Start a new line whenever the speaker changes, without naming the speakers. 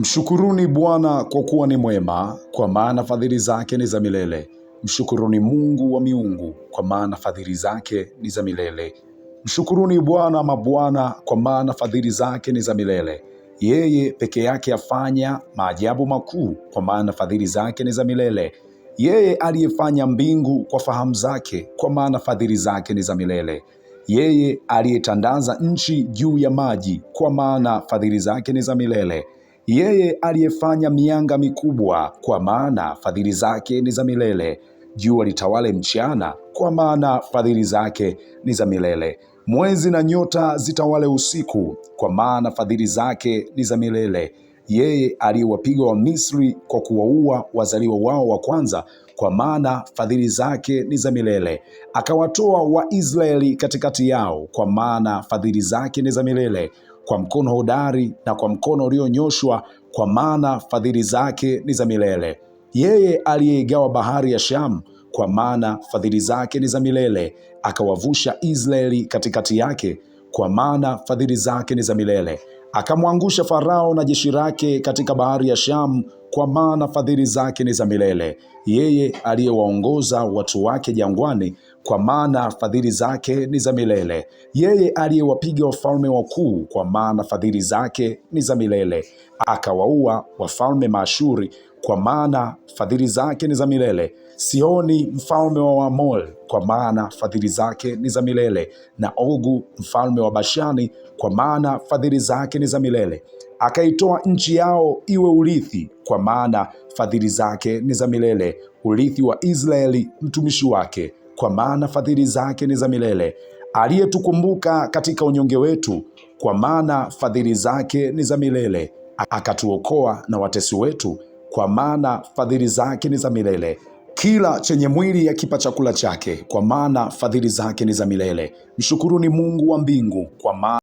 Mshukuruni Bwana kwa kuwa ni mwema, kwa maana fadhili zake ni za milele. Mshukuruni Mungu wa miungu, kwa maana fadhili zake ni za milele. Mshukuruni Bwana mabwana, kwa maana fadhili zake ni za milele. Yeye peke yake afanya maajabu makuu, kwa maana fadhili zake ni za milele. Yeye aliyefanya mbingu kwa fahamu zake, kwa maana fadhili zake ni za milele. Yeye aliyetandaza nchi juu ya maji, kwa maana fadhili zake ni za milele. Yeye aliyefanya mianga mikubwa, kwa maana fadhili zake ni za milele. Jua litawale mchana, kwa maana fadhili zake ni za milele. Mwezi na nyota zitawale usiku, kwa maana fadhili zake ni za milele. Yeye aliyewapiga Wamisri kwa kuwaua wazaliwa wao wa kwanza, kwa maana fadhili zake ni za milele. Akawatoa Waisraeli katikati yao, kwa maana fadhili zake ni za milele. Kwa mkono hodari na kwa mkono ulionyoshwa, kwa maana fadhili zake ni za milele. Yeye aliyeigawa bahari ya Shamu, kwa maana fadhili zake ni za milele. Akawavusha Israeli katikati yake, kwa maana fadhili zake ni za milele. Akamwangusha Farao na jeshi lake katika bahari ya Shamu, kwa maana fadhili zake ni za milele. Yeye aliyewaongoza watu wake jangwani, kwa maana fadhili zake ni za milele. Yeye aliyewapiga wafalme wakuu, kwa maana fadhili zake ni za milele. Akawaua wafalme Maashuri, kwa maana fadhili zake ni za milele. Sihoni mfalme wa Waamori, kwa maana fadhili zake ni za milele. Na Ogu mfalme wa Bashani, kwa maana fadhili zake ni za milele. Akaitoa nchi yao iwe urithi, kwa maana fadhili zake ni za milele. Urithi wa Israeli mtumishi wake, kwa maana fadhili zake ni za milele. Aliyetukumbuka katika unyonge wetu, kwa maana fadhili zake ni za milele. Akatuokoa na watesi wetu, kwa maana fadhili zake ni za milele. Kila chenye mwili akipa chakula chake, kwa maana fadhili zake ni za milele. Mshukuruni Mungu wa mbingu, kwa maana